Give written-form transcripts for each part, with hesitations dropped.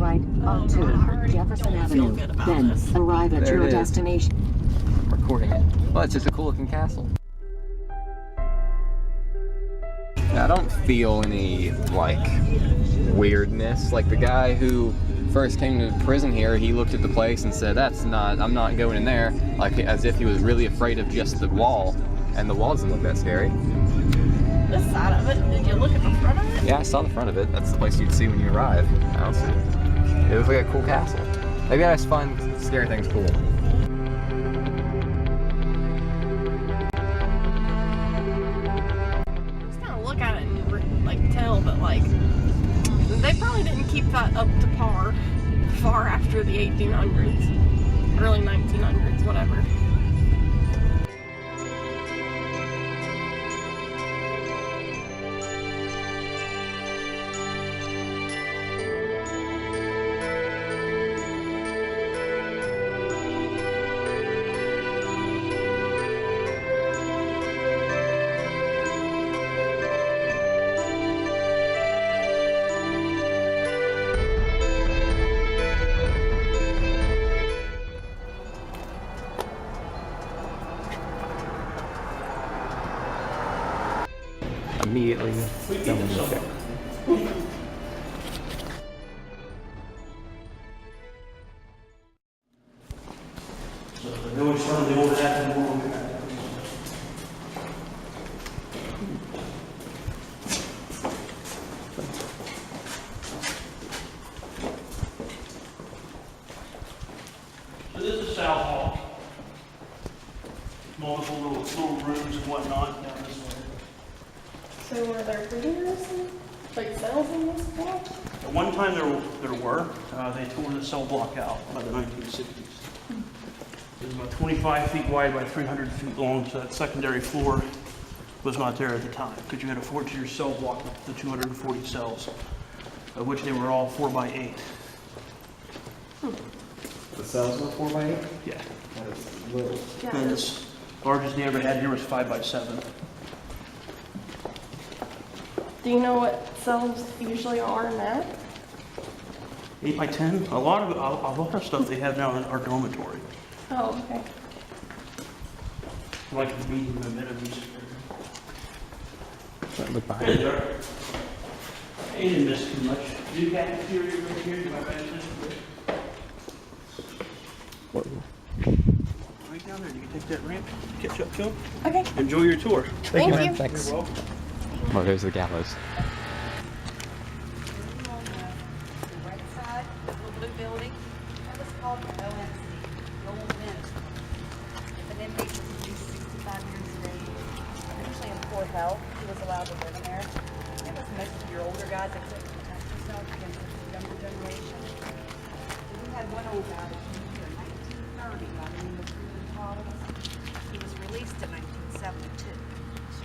right onto Jefferson Avenue. Then arrive at your destination. I'm recording it. Well, it's just a cool looking castle. I don't feel any, like, weirdness. Like, the guy who first came to prison here, he looked at the place and said, I'm not going in there. Like, as if he was really afraid of just the wall. And the wall doesn't look that scary. This side of it? Did you look at the front of it? Yeah, I saw the front of it. That's the place you'd see when you arrive. I don't see it. It looks like a cool castle. Maybe I just find scary things cool. But like, they probably didn't keep that up to par far after the 1800s, early 1900s, whatever. Immediately filming the check. So the village fund, they ordered that and we'll look at that. So this is South Hall. Multiple little rooms and whatnot down this way. So were there prisoners, like cells in this block? At one time there were. They tore the cell block out by the 1960s. It was about 25 feet wide by 300 feet long, so that secondary floor was not there at the time, because you had a 4-tier cell block with the 240 cells, of which they were all 4 by 8. The cells were 4 by 8? Yeah. That is little. Yeah. And this largest they ever had here was 5 by 7. Do you know what cells usually are in that? 8 by 10. A lot of stuff they have now in our dormitory. Oh, okay. Like the medium amenities. Look behind Hey it. there. I didn't miss too much. You got interior right here. Do my best. Whoa. Right down there. You can take that ramp, catch up to them. Okay. Enjoy your tour. Thank you. Thanks. You're welcome. Oh, there's the gallows. The right side, the little blue building, that was called the ONC, the old Mint. If an inmate was at least 65 years of age, usually in poor health, he was allowed to live in there. It was most of your older guys that couldn't protect themselves against the younger generation. And we had one old guy that came here in 1930 by the name of Collins. He was released in 1972.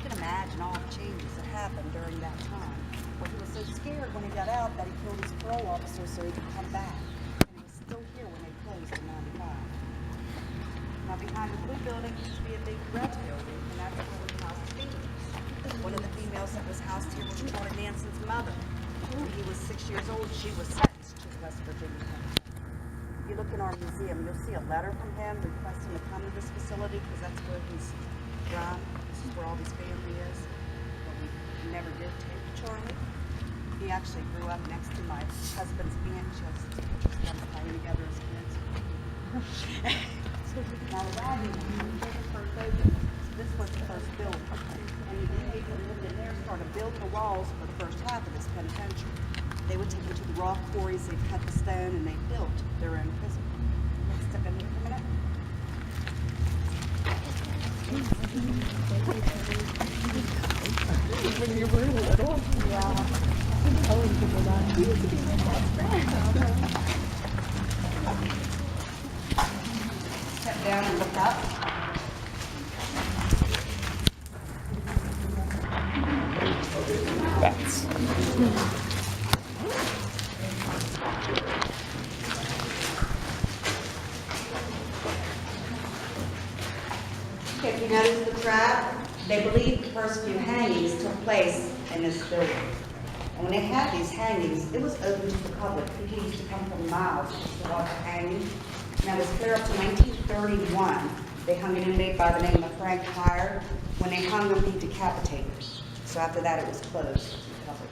You can imagine all the changes that happened during that time. Well, he was so scared when he got out that he killed his parole officer so he could come back. And he was still here when they closed in 95. Now behind the blue building used to be a big red building, and that's where we housed females. One of the females that was housed here was Charlie Manson's mother. When he was 6 years old, she was sentenced to the West Virginia Penitentiary. If you look in our museum, you'll see a letter from him requesting to come to this facility because that's where he's from. This is where all his family is. But we never did take Charlie. He actually grew up next to my husband's aunt. She has pictures of them playing together as kids. Now the Rodney, this was the first building. And the inmates that lived in there started building the walls for the first half of this penitentiary. They would take them to the rock quarries, they'd cut the stone, and they built their own prison. Let's step in here for a minute. When you were little? Yeah. Telling people that. You used to be my best friend. Step down and look up. Bats. If you notice the trap, they believe the first few hangings took place in this building. And when they had these hangings, it was open to the public. People used to come from miles just to watch the hanging. And it was clear up to 1931. They hung an inmate by the name of Frank Heyer. When they hung him, he decapitated. So after that, it was closed to the public.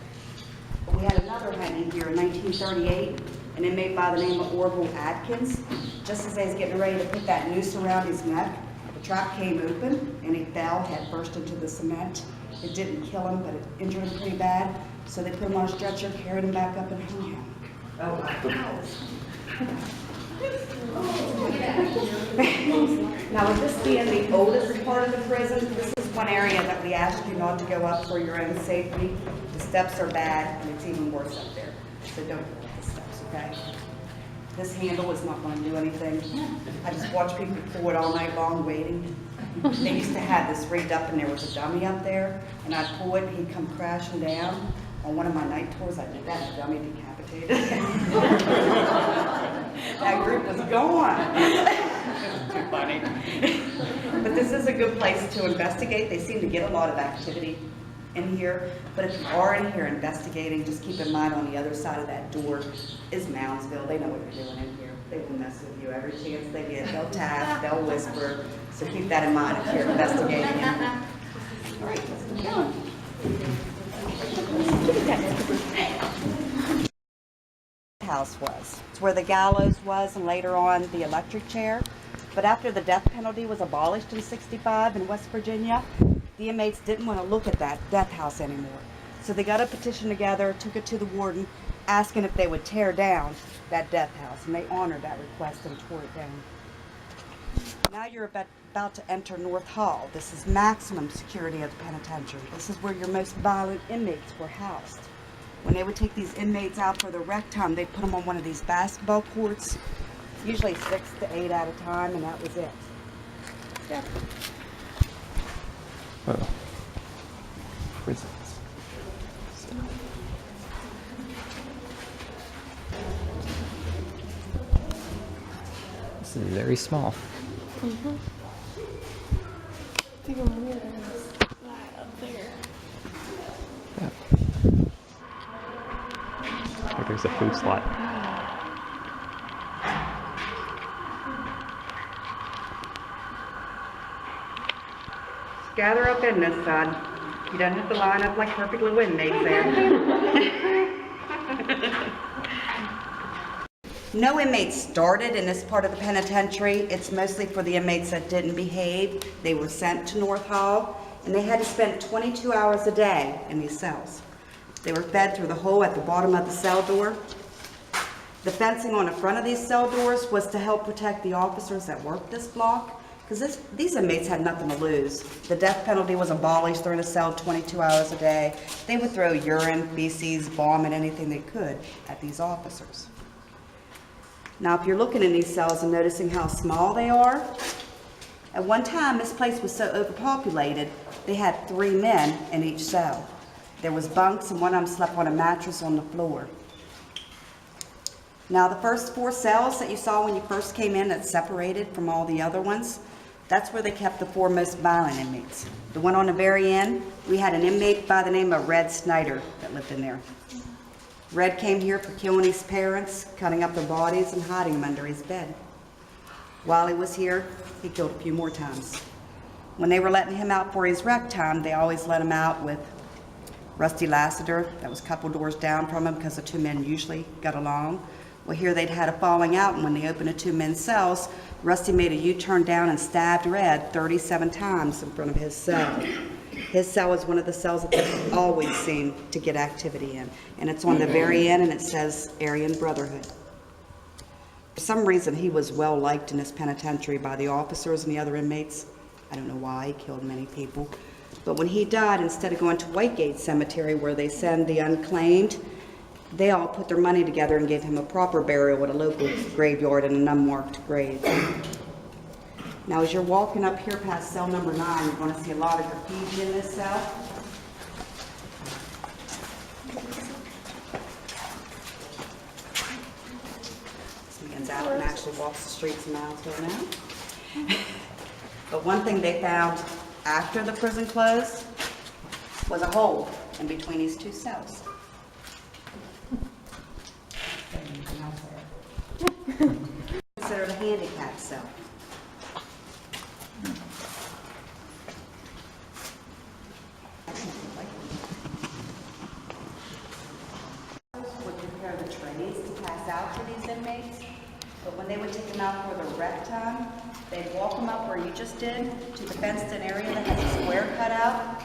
But we had another hanging here in 1938, an inmate by the name of Orville Atkins. Just as they was getting ready to put that noose around his neck, the trap came open and he fell head first into the cement. It didn't kill him, but it injured him pretty bad. So they put him on a stretcher, carried him back up and hung him. Oh my gosh. Now, with this being the oldest part of the prison, this is one area that we ask you not to go up for your own safety. The steps are bad, and it's even worse up there. So don't go up the steps, okay? This handle is not going to do anything. I just watch people pull it all night long waiting. They used to have this rigged up, and there was a dummy up there, and I'd pull it, and he'd come crashing down. On one of my night tours, I did that, the dummy decapitated. That group was gone. It was too funny. But this is a good place to investigate. They seem to get a lot of activity in here. But if you are in here investigating, just keep in mind on the other side of that door is Moundsville. They know what you're doing in here. They will mess with you every chance they get. They'll tap, they'll whisper. So keep that in mind if you're investigating in here. All right, let's keep going. House was. It's where the gallows was and later on the electric chair. But after the death penalty was abolished in '65 in West Virginia, the inmates didn't want to look at that death house anymore. So they got a petition together, took it to the warden, asking if they would tear down that death house. And they honored that request and tore it down. Now you're about to enter North Hall. This is maximum security of the penitentiary. This is where your most violent inmates were housed. When they would take these inmates out for the rec time, they'd put them on one of these basketball courts, usually 6 to 8 at a time, and that was it. Yeah. Oh. Prisons. This is very small. Mm-hmm. It's even weirder right up there. Yeah. There's a food slot. Gather up in this side. You don't have to line up like perfect little inmates there. No inmates started in this part of the penitentiary. It's mostly for the inmates that didn't behave. They were sent to North Hall, and they had to spend 22 hours a day in these cells. They were fed through the hole at the bottom of the cell door. The fencing on the front of these cell doors was to help protect the officers that worked this block, because these inmates had nothing to lose. The death penalty was abolished. They're in a cell 22 hours a day. They would throw urine, feces, vomit, anything they could at these officers. Now, if you're looking in these cells and noticing how small they are, at one time this place was so overpopulated, they had 3 men in each cell. There was bunks, and one of them slept on a mattress on the floor. Now, the first 4 cells that you saw when you first came in that's separated from all the other ones, that's where they kept the 4 most violent inmates. The one on the very end, we had an inmate by the name of Red Snyder that lived in there. Red came here for killing his parents, cutting up their bodies, and hiding them under his bed. While he was here, he killed a few more times. When they were letting him out for his rec time, they always let him out with Rusty Lassiter, that was a couple doors down from him because the 2 men usually got along. Well, here they'd had a falling out, and when they opened the 2 men's cells, Rusty made a U-turn down and stabbed Red 37 times in front of his cell. His cell was one of the cells that they always seemed to get activity in, and it's on the very end, and it says Aryan Brotherhood. For some reason, he was well liked in this penitentiary by the officers and the other inmates. I don't know why. He killed many people. But when he died, instead of going to Whitegate Cemetery, where they send the unclaimed, they all put their money together and gave him a proper burial at a local graveyard in an unmarked grave. Now, as you're walking up here past cell number 9, you're going to see a lot of graffiti in this cell. This man's out and actually walks the streets of Moundsville now. But one thing they found after the prison closed was a hole in between these 2 cells. Considered a handicap cell. Would prepare the trays to pass out for these inmates, but when they would take them out for their rec time, they'd walk them up where you just did to the fenced-in area that has a square cut out.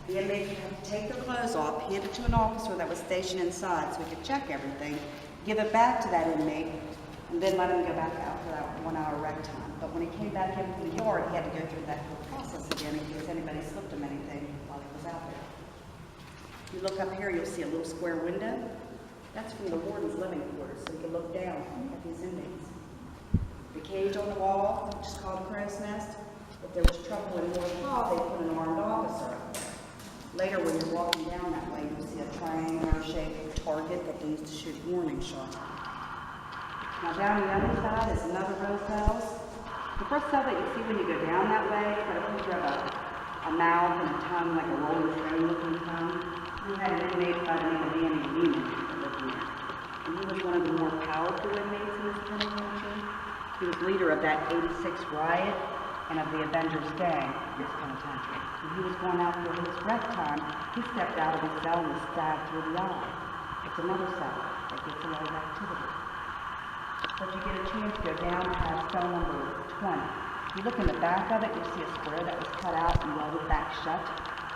The inmates would have to take their clothes off, hand it to an officer that was stationed inside so he could check everything, give it back to that inmate, and then let him go back out for that 1 hour rec time. But when he came back into the yard, he had to go through that whole process again in case anybody slipped him anything while he was out there. If you look up here, you'll see a little square window. That's from the warden's living quarters, so you can look down at these inmates. The cage on the wall, which is called crow's nest. If there was trouble in North Hall, they put an armed officer up there. Later, when you're walking down that way, you'll see a triangular-shaped target that they used to shoot warning shots. Now down the other side is another row of cells. The first cell that you see when you go down that way, it's got a picture of a mouth and a tongue, like a rolling train-looking tongue. We had an inmate by the name of Danny Lehman that lived in there. And he was one of the more powerful inmates in this penitentiary. He was leader of that '86 riot and of the Avengers Gang in this penitentiary. When he was going out for his rec time, he stepped out of his cell and was stabbed through the eye. It's another cell that gets a lot of activity. So if you get a chance to go down past cell number 20, if you look in the back of it, you'll see a square that was cut out and welded back shut.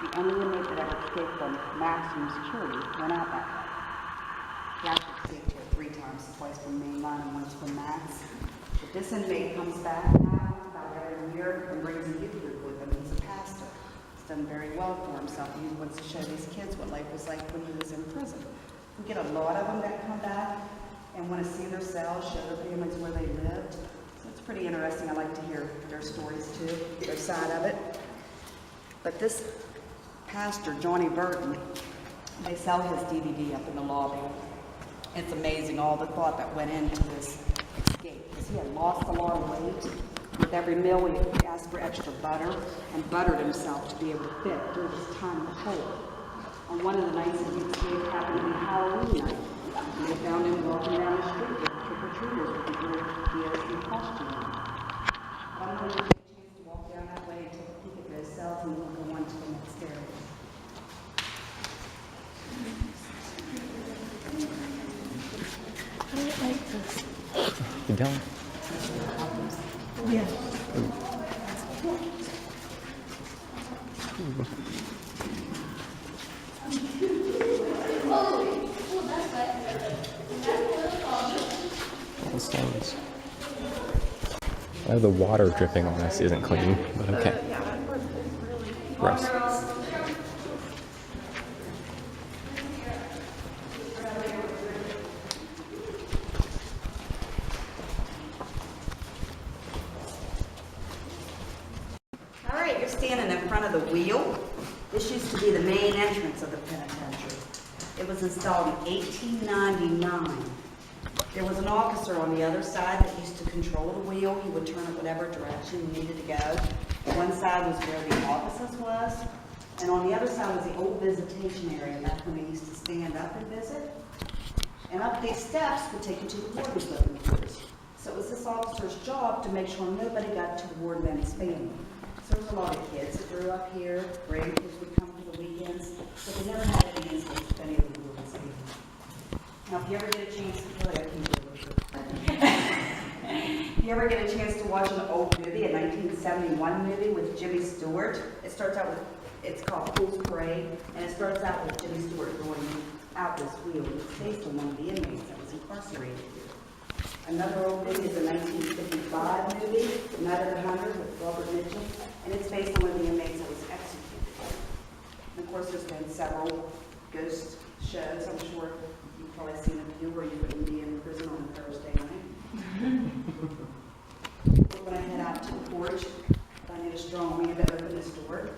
The only inmate that ever escaped from maximum security went out that way. He actually escaped here 3 times, twice from mainline and once from max. But this inmate comes back now about every year and brings a youth group with him. He's a pastor. He's done very well for himself. He wants to show these kids what life was like when he was in prison. We get a lot of them that come back and want to see their cells, show their families where they lived. So it's pretty interesting. I like to hear their stories too, their side of it. But this pastor, Johnny Burton, they sell his DVD up in the lobby. It's amazing all the thought that went into this escape, because he had lost a lot of weight. With every meal, he asked for extra butter and buttered himself to be able to fit through this tiny hole. On one of the nights that he escaped happened to be Halloween night. They found him walking down the street with trick-or-treaters with the little DOC costume on. I'm going to take a chance to walk down that way and take a peek at those cells, and we'll go on to the next area. I don't like this. You don't? Yeah. All the stones. Oh, the water dripping on this isn't clean, but okay. Yeah, that part is really Gross. All right, you're standing in front of the wheel. This used to be the main entrance of the penitentiary. It was installed in 1899. There was an officer on the other side that used to control the wheel. He would turn it whatever direction you needed to go. One side was where the offices was, and on the other side was the old visitation area. That's when they used to stand up and visit. And up these steps would take you to the warden's living quarters. So it was this officer's job to make sure nobody got to the warden and his family. So there was a lot of kids that grew up here. Grandkids would come for the weekends, but they never had any incidents with any of the warden's family. Now, if you ever get a chance to if you ever get a chance to watch an old movie, a 1971 movie with Jimmy Stewart, it starts out with, it's called Fool's Parade, and it starts out with Jimmy Stewart going out this wheel. It's based on one of the inmates that was incarcerated here. Another old movie is a 1955 movie, Night of the Hundred with Robert Mitchum, and it's based on one of the inmates that was executed. And of course, there's been several ghost shows. I'm sure you've probably seen a few where you wouldn't be in prison on a Thursday night. We're going to head out to the porch. I need a strong man to open this door.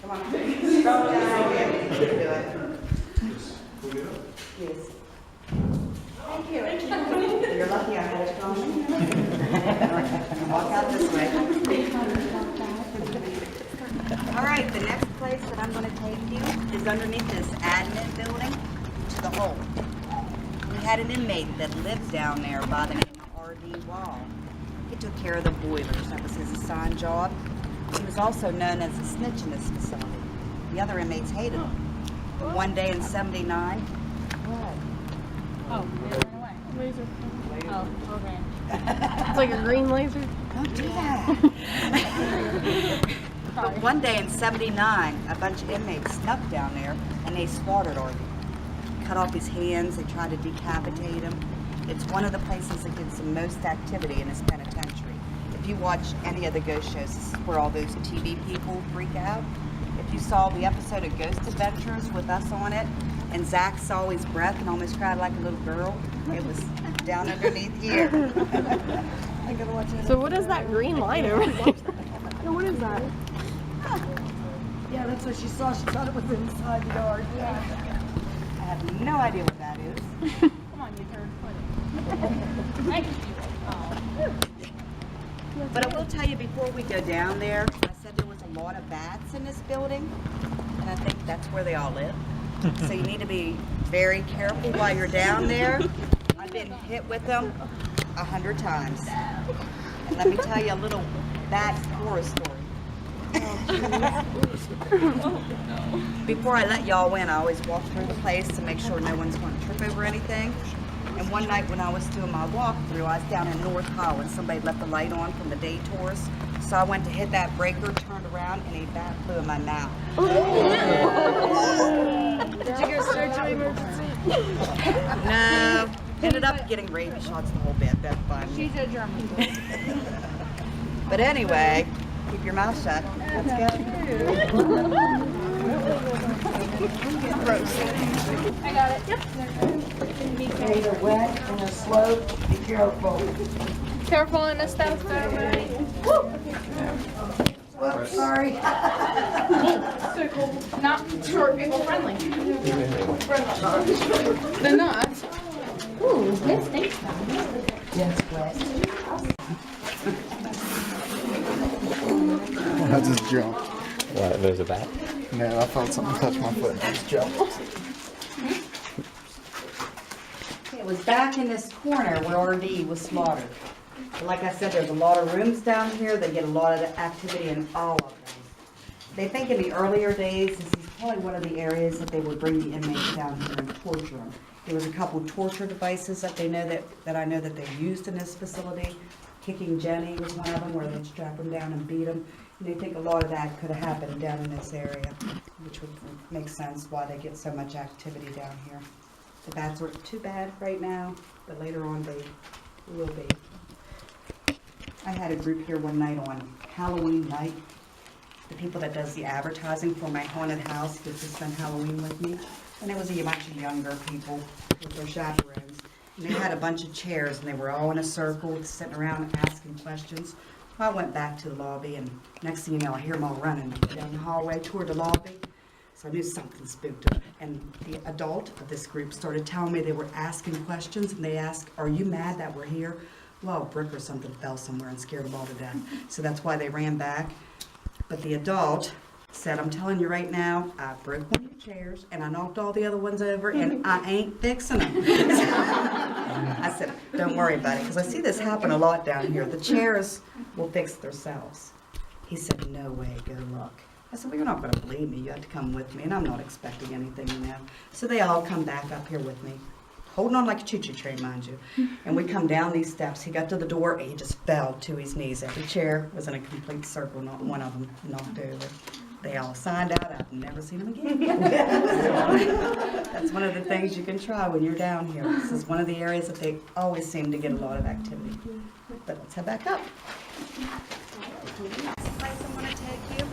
Come on, strong guy. You can do it. Yes. Thank you. You're lucky I had a strong man. Walk out this way. All right, the next place that I'm going to take you is underneath this admin building to the hole. We had an inmate that lived down there by the name of R.D. Wall. He took care of the boilers. That was his assigned job. He was also known as a snitch in this facility. The other inmates hated him. One day in '79, Oh, it went away. Laser. Oh, okay. It's like a green laser. don't do that. But one day in '79, a bunch of inmates snuck down there and they slaughtered R.D. Cut off his hands, they tried to decapitate him. It's one of the places that gets the most activity in this penitentiary. If you watch any of the ghost shows, this is where all those TV people freak out. If you saw the episode of Ghost Adventures with us on it, and Zach saw his breath and almost cried like a little girl, it was down underneath here. I gotta watch it. So what is that green light over there? What is that? Yeah, that's what she saw. She thought it was inside the yard. I have no idea what that is. Come on, you turd. Thank you. But I will tell you, before we go down there, I said there was a lot of bats in this building, and I think that's where they all live. So you need to be very careful while you're down there. I've been hit with them 100 times. And let me tell you a little bat horror story. Before I let y'all in, I always walk through the place to make sure no one's going to trip over anything. And one night when I was doing my walkthrough, I was down in North Hall and somebody left the light on from the day tours. So I went to hit that breaker, turned around, and a bat flew in my mouth. Did you go straight to emergency? No, ended up getting rabies shots the whole bit. That's fine. She's a German. But anyway, keep your mouth shut. Let's go. I got it. Yep. They're wet and they're slow. Be careful. Careful in a step. Whoops, sorry. Not short people friendly. They're not. Ooh, this stinks now. Yes, wet. I just jumped. What, there's a bat? No, I felt something touch my foot and I just jumped. It was back in this corner where R.D. was slaughtered. But like I said, there's a lot of rooms down here that get a lot of the activity in all of them. They think in the earlier days, this is probably one of the areas that they would bring the inmates down here and torture them. There was a couple torture devices that they know that I know that they used in this facility. Kicking Jenny was one of them, where they'd strap them down and beat them. And they think a lot of that could have happened down in this area, which would make sense why they get so much activity down here. The bats aren't too bad right now, but later on they will be. I had a group here one night on Halloween night. The people that does the advertising for my haunted house gets to spend Halloween with me. And it was a bunch of younger people with their chaperones. And they had a bunch of chairs and they were all in a circle sitting around asking questions. I went back to the lobby and next thing you know I hear them all running down the hallway toward the lobby. So I knew something spooked them. And the adult of this group started telling me they were asking questions and they asked, "Are you mad that we're here?" Well, a brick or something fell somewhere and scared them all to death. So that's why they ran back. But the adult said, "I'm telling you right now, I broke one of your chairs and I knocked all the other ones over and I ain't fixing them." I said, "Don't worry about it, because I see this happen a lot down here. The chairs will fix themselves." He said, "No way, go look." I said, "Well, you're not going to believe me. You have to come with me, and I'm not expecting anything, you know." So they all come back up here with me, holding on like a choo-choo train, mind you. And we come down these steps. He got to the door, and he just fell to his knees. Every chair was in a complete circle, not one of them knocked over. They all signed out. I've never seen them again. That's one of the things you can try when you're down here. This is one of the areas that they always seem to get a lot of activity. But let's head back up. The place I want to take you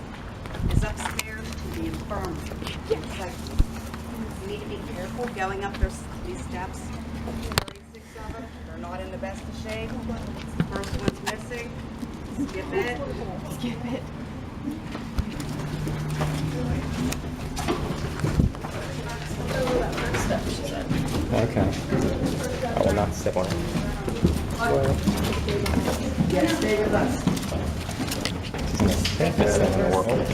is upstairs to the infirmary. So you need to be careful going up these steps. 36 of them. They're not in the best of shape. The first one's missing. Skip it. Skip it. Okay. I will not step on it. Yes, stay with us. Best thing in the world.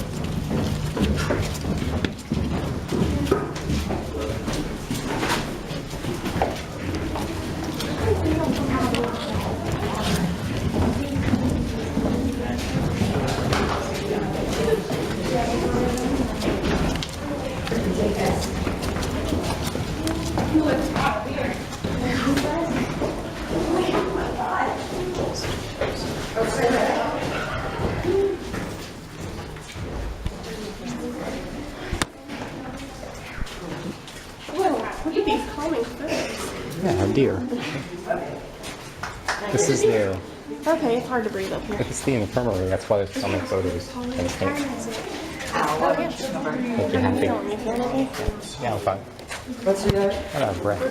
deer. This is the, Okay, it's hard to breathe up here. it's the infirmary. That's why there's so many photos. And it's pink. Make you happy. Yeah, I'm fine. What's that? I don't have breath.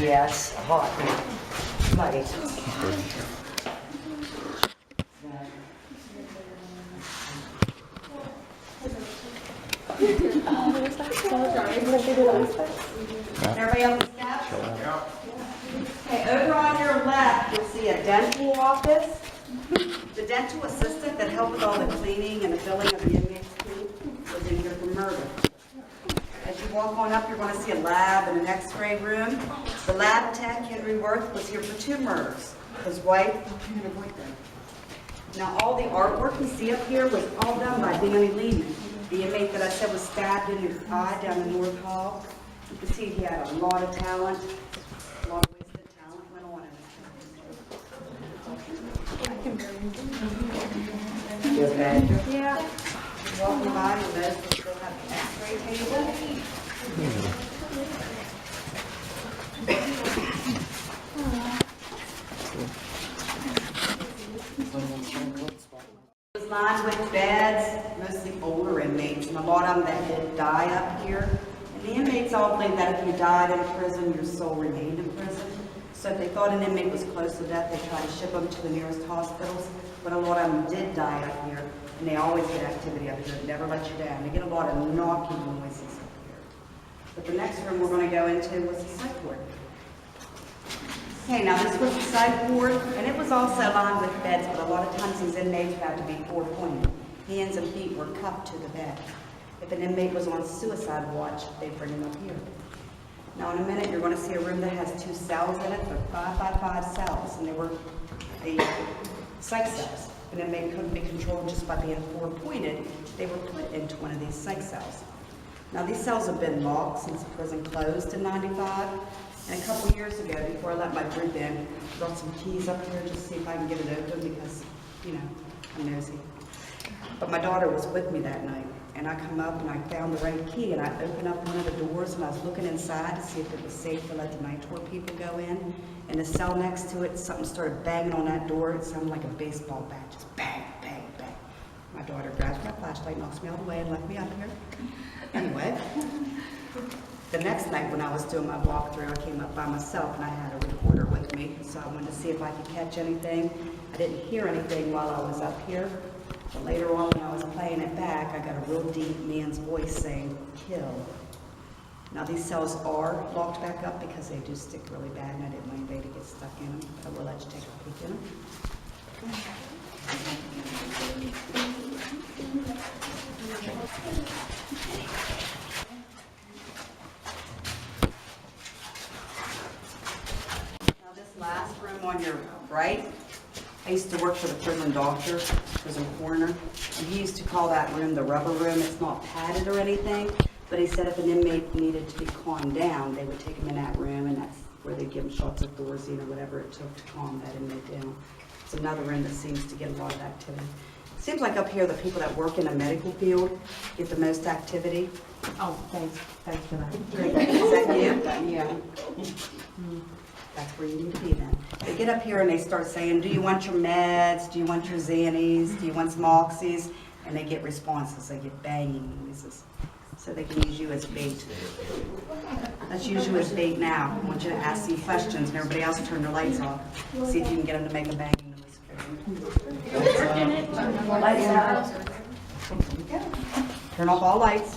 Yes, hot. Light. Everybody else step? Okay, over on your left, you'll see a dental office. The dental assistant that helped with all the cleaning and the filling of the inmates' food was in here for murder. As you walk on up, you're going to see a lab and an x-ray room. The lab tech, Henry Worth, was here for 2 murders. His wife and her boyfriend. Now, all the artwork you see up here was all done by Danny Lehman, the inmate that I said was stabbed in his eye down in North Hall. You can see he had a lot of talent, a lot of wasted talent went on in You okay? Yeah. Walking by, and those will still have the x-ray table. It was lined with beds, mostly older inmates, and a lot of them that did die up here. And the inmates all believed that if you died in prison, your soul remained in prison. So if they thought an inmate was close to death, they tried to ship them to the nearest hospitals. But a lot of them did die up here, and they always get activity up here. They never let you down. They get a lot of knocking noises up here. But the next room we're going to go into was the psych ward. Okay, now this was the psych ward, and it was also lined with beds, but a lot of times these inmates would have to be four-pointed. Hands and feet were cuffed to the bed. If an inmate was on suicide watch, they'd bring him up here. Now in a minute, you're going to see a room that has 2 cells in it. They're 5 by 5 cells, and they were the psych cells. An inmate couldn't be controlled just by being four-pointed. They were put into one of these psych cells. Now these cells have been locked since the prison closed in '95. And a couple years ago, before I let my group in, I brought some keys up here just to see if I can get it open because, you know, I'm nosy. But my daughter was with me that night, and I come up and I found the right key, and I opened up one of the doors, and I was looking inside to see if it was safe to let the night tour people go in. And the cell next to it, something started banging on that door. It sounded like a baseball bat, just bang, bang, bang. My daughter grabs my flashlight, knocks me out of the way, and left me up here. Anyway. The next night when I was doing my walkthrough, I came up by myself and I had a recorder with me, so I wanted to see if I could catch anything. I didn't hear anything while I was up here, but later on when I was playing it back, I got a real deep man's voice saying, "Kill." Now these cells are locked back up because they do stick really bad, and I didn't want anybody to get stuck in them, but I will let you take a peek in them. Last room on your right, I used to work for the prison doctor, prison coroner, and he used to call that room the rubber room. It's not padded or anything, but he said if an inmate needed to be calmed down, they would take him in that room, and that's where they give him shots of Thorazine or whatever it took to calm that inmate down. It's another room that seems to get a lot of activity. It seems like up here the people that work in the medical field get the most activity. Oh, thanks for that. Is that you? Yeah. That's where you need to be then. They get up here and they start saying, "Do you want your meds? Do you want your Xannies? Do you want some Oxys?" And they get responses. They get banging noises. So they can use you as bait. Let's use you as bait now. I want you to ask some questions and everybody else turn their lights off. See if you can get them to make a banging noise. Lights out. Turn off all lights.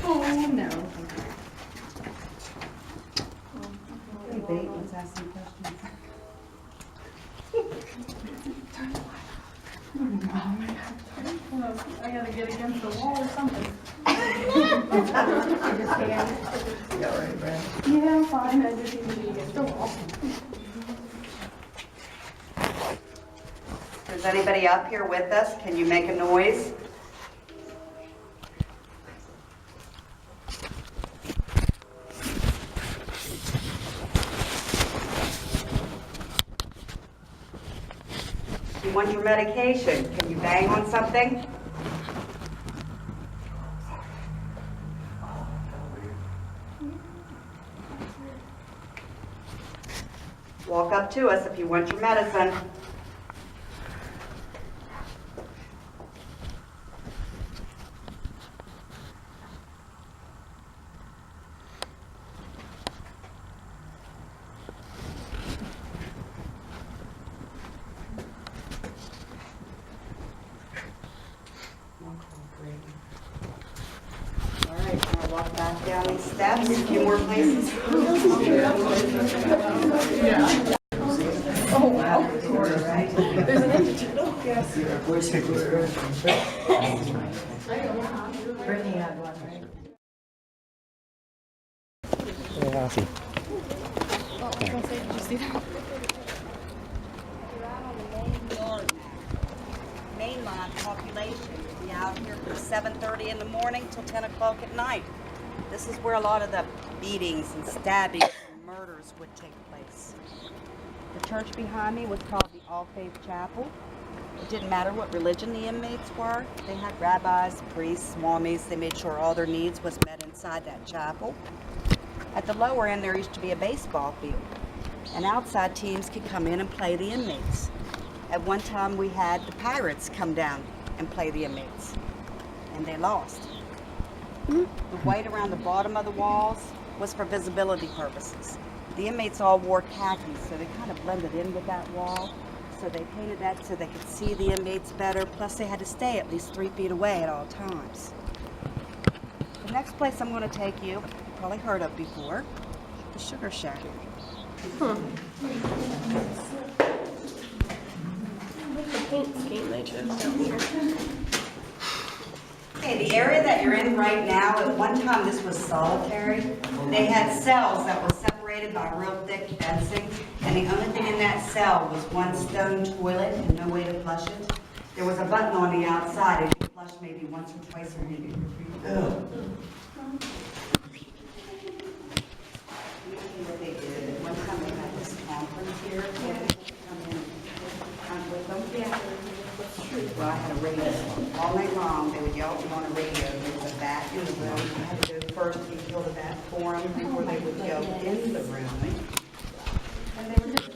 Oh, no. Hey, bait, let's ask some questions. I gotta get against the wall or something. Yeah, right, Brad. Yeah, I'm fine. I just need to be against the wall. If there's anybody up here with us, can you make a noise? You want your medication? Can you bang on something? Walk up to us if you want your medicine. All right, now walk back down these steps, a few more places. Brittany had one, right? Yeah, I see. Oh, I was gonna say, did you see that? You're out on the main yard now. Mainline population. Be out here from 7:30 in the morning till 10 o'clock at night. This is where a lot of the beatings and stabbings and murders would take place. The church behind me was called the All Faith Chapel. It didn't matter what religion the inmates were. They had rabbis, priests, swamis. They made sure all their needs was met inside that chapel. At the lower end, there used to be a baseball field, and outside teams could come in and play the inmates. At one time, we had the Pirates come down and play the inmates, and they lost. The white around the bottom of the walls was for visibility purposes. The inmates all wore khakis, so they kind of blended in with that wall. So they painted that so they could see the inmates better, plus they had to stay at least 3 feet away at all times. The next place I'm going to take you, you've probably heard of before, the Sugar Shack. The paint scheme they chose down here. Okay, the area that you're in right now, at one time this was solitary. They had cells that were separated by real thick fencing, and the only thing in that cell was one stone toilet and no way to flush it. There was a button on the outside, and you flush maybe once or twice a week. What they did, at one time they had this conference here, they had people come in and with them. Well, I had a radio. All night long, they would yell at me on a radio. There was a bat in the room. I had to go first and kill the bat for them before they would go in the room. And they were just,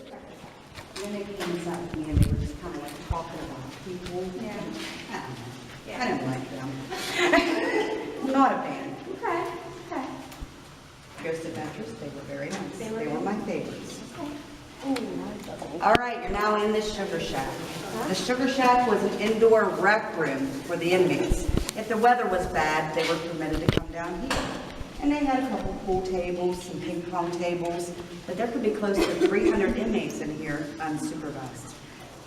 then they came inside with me and they were just kind of like talking about people. Yeah. I didn't like them. I'm not a fan. Okay, okay. Ghost Adventures, they were very nice. They were my favorites. All right, you're now in the Sugar Shack. The Sugar Shack was an indoor rec room for the inmates. If the weather was bad, they were permitted to come down here. And they had a couple pool tables, some ping pong tables, but there could be close to 300 inmates in here unsupervised.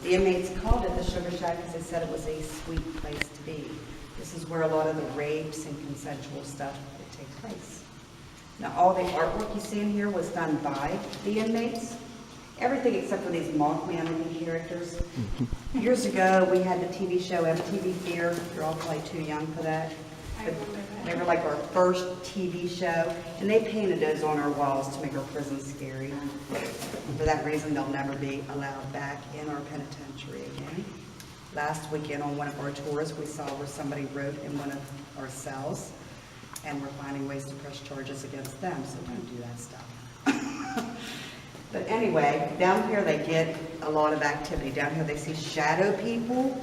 The inmates called it the Sugar Shack because they said it was a sweet place to be. This is where a lot of the rapes and consensual stuff would take place. Now, all the artwork you see in here was done by the inmates. Everything except for these Mothman characters. Years ago, we had the TV show MTV Fear. You're all probably too young for that. But they were like our first TV show, and they painted those on our walls to make our prison scary. For that reason, they'll never be allowed back in our penitentiary again. Last weekend on one of our tours, we saw where somebody wrote in one of our cells, and we're finding ways to press charges against them, so don't do that stuff. But anyway, down here they get a lot of activity. Down here they see shadow people.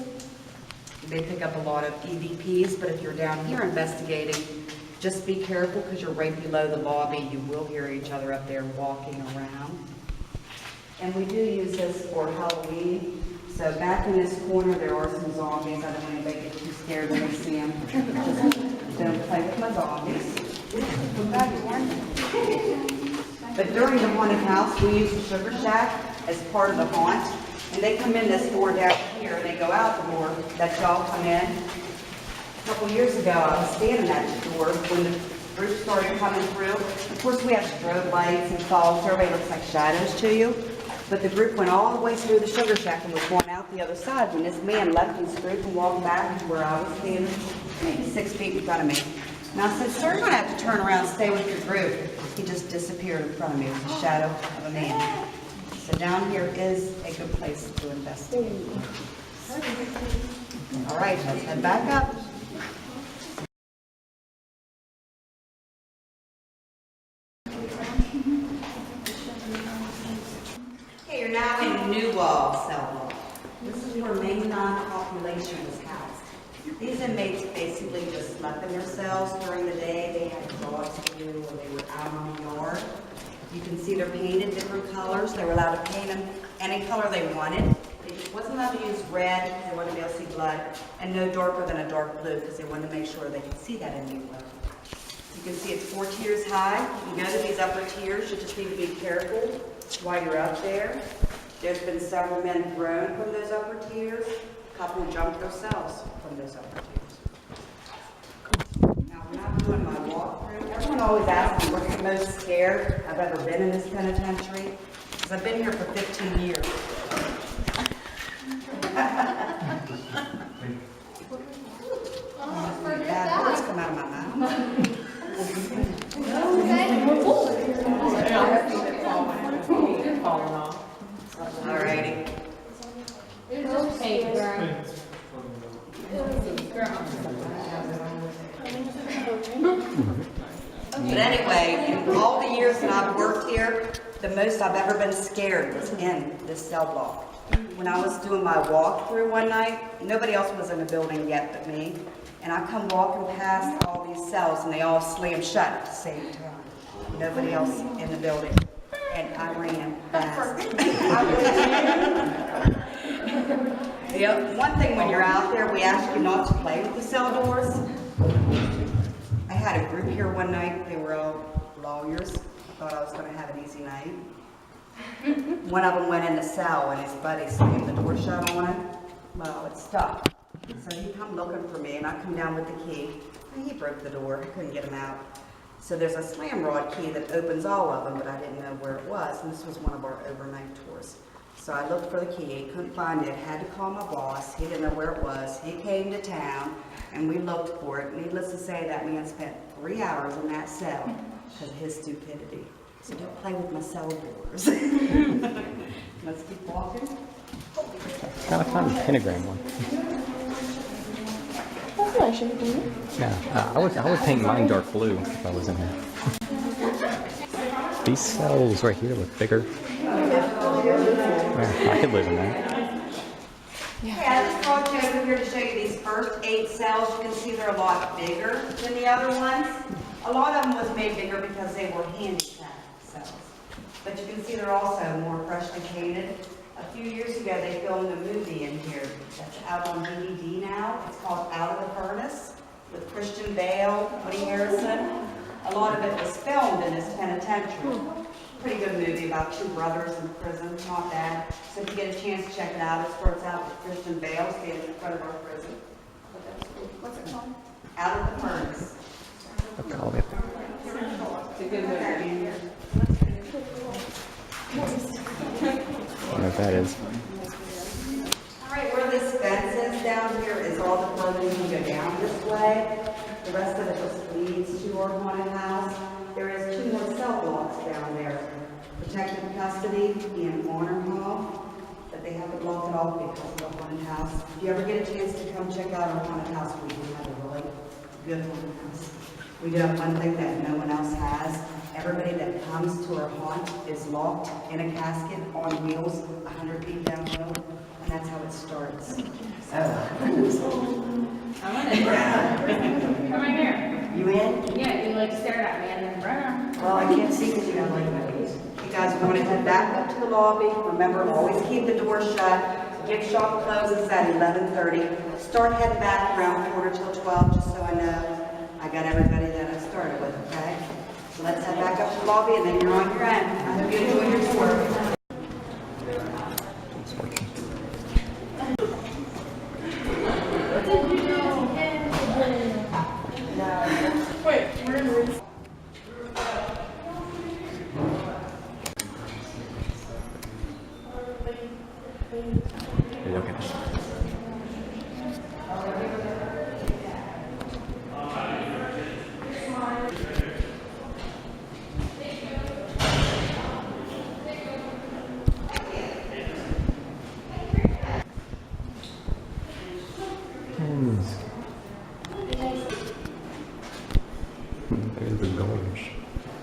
They pick up a lot of EVPs, but if you're down here investigating, just be careful because you're right below the lobby. You will hear each other up there walking around. And we do use this for Halloween. So back in this corner there are some zombies. I don't want anybody to get too scared when they see them. Just don't play with my zombies. But during the haunted house, we use the Sugar Shack as part of the haunt. And they come in this door down here, and they go out the door that y'all come in. A couple years ago, I was standing at the door when the group started coming through. Of course, we have strobe lights and fogs. Everybody looks like shadows to you. But the group went all the way through the Sugar Shack and was going out the other side when this man left his group and walked back to where I was standing, maybe 6 feet in front of me. And I said, sir, you're going to have to turn around and stay with your group. He just disappeared in front of me. It was a shadow of a man. So down here is a good place to investigate. All right, let's head back up. amount of population was housed. These inmates basically just slept in their cells during the day. They had jobs to do or they were out on the yard. You can see they're painted different colors. They were allowed to paint them any color they wanted. They wasn't allowed to use red because they wanted to be able to see blood, and no darker than a dark blue because they wanted to make sure they could see that in the blood. You can see it's 4 tiers high. You go to these upper tiers, you just need to be careful while you're up there. There's been several men thrown from those upper tiers. A couple jumped themselves from those upper tiers. Now, when I'm doing my walkthrough, everyone always asks me what's the most scared I've ever been in this penitentiary, because I've been here for 15 years. Bad words come out of my mouth. Alrighty. But anyway, in all the years that I've worked here, the most I've ever been scared was in this cell block. When I was doing my walkthrough one night, nobody else was in the building yet but me, and I come walking past all these cells and they all slammed shut at the same time. Nobody else in the building, and I ran fast. One thing when you're out there, we ask you not to play with the cell doors. I had a group here one night, they were all lawyers. I thought I was going to have an easy night. One of them went in the cell and his buddy slammed the door shut on him. Well, it stuck. So he come looking for me and I come down with the key. And he broke the door, I couldn't get him out. So there's a slam rod key that opens all of them, but I didn't know where it was. And this was one of our overnight tours. So I looked for the key, couldn't find it, had to call my boss. He didn't know where it was. He came to town and we looked for it. Needless to say, that man spent 3 hours in that cell because of his stupidity. So don't play with my cell doors. Let's keep walking. Kind of fun pentagram one. That's nice, isn't it? Yeah, I would paint mine dark blue if I was in here. These cells right here look bigger. Yeah, I could live in that. Yeah, I just brought you over here to show you these first 8 cells. You can see they're a lot bigger than the other ones. A lot of them was made bigger because they were handicapped cells. But you can see they're also more freshly painted. A few years ago, they filmed a movie in here that's out on DVD now. It's called Out of the Furnace with Christian Bale, Woody Harrelson. A lot of it was filmed in this penitentiary. Pretty good movie about 2 brothers in prison, not bad. So if you get a chance to check it out, it starts out with Christian Bale standing in front of our prison. What's it called? Out of the Furnace. Look all the way up there. It's a good movie. I don't know what that is. All right, where this fence is down here is all the clothing can go down this way. The rest of it just leads to our haunted house. There is 2 more cell blocks down there. Protective custody and honor hall. But they have to block it off because of the haunted house. If you ever get a chance to come check out our haunted house, we do have a really good haunted house. We do have one thing that no one else has. Everybody that comes to our haunt is locked in a casket on wheels 100 feet downhill, and that's how it starts. I'm in it. Come right here. You in? Yeah, you like stared at me and then run. Well, I can't see because you have like these. You guys want to head back up to the lobby. Remember, always keep the door shut. Gift shop closes at 11:30. Start heading back around 11:45 just so I know I got everybody that I started with, okay? So let's head back up to the lobby and then you're on your own. I hope you enjoy your tour. It's working. Wait, we're in the You're looking. There's the gorge.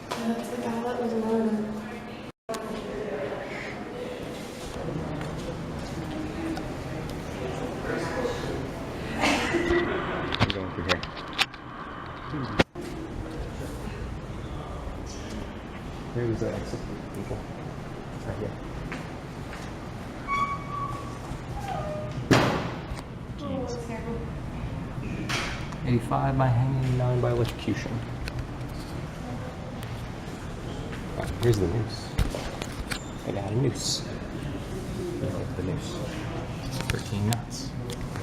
That's the guy that was murdered. here's the exit people. Right here. 85 by hanging, 9 by electrocution. Right, here's the noose. I got a noose. Look at the noose. 13 knots.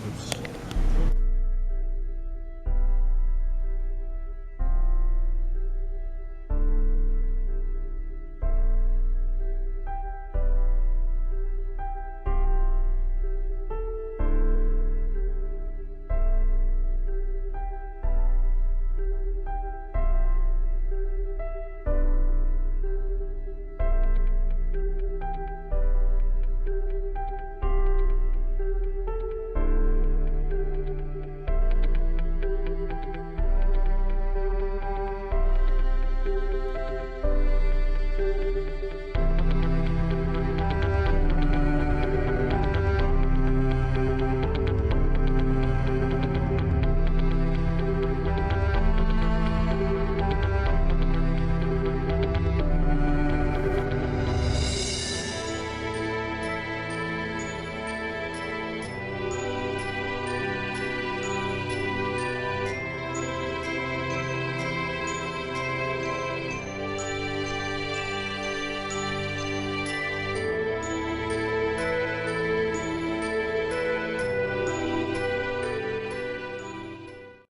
Noose.